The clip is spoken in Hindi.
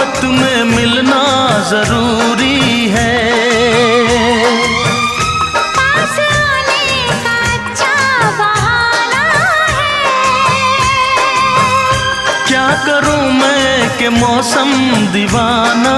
मोहब्बत में मिलना जरूरी है। पास आने का अच्छा बहाना है। क्या करूं मैं कि मौसम दीवाना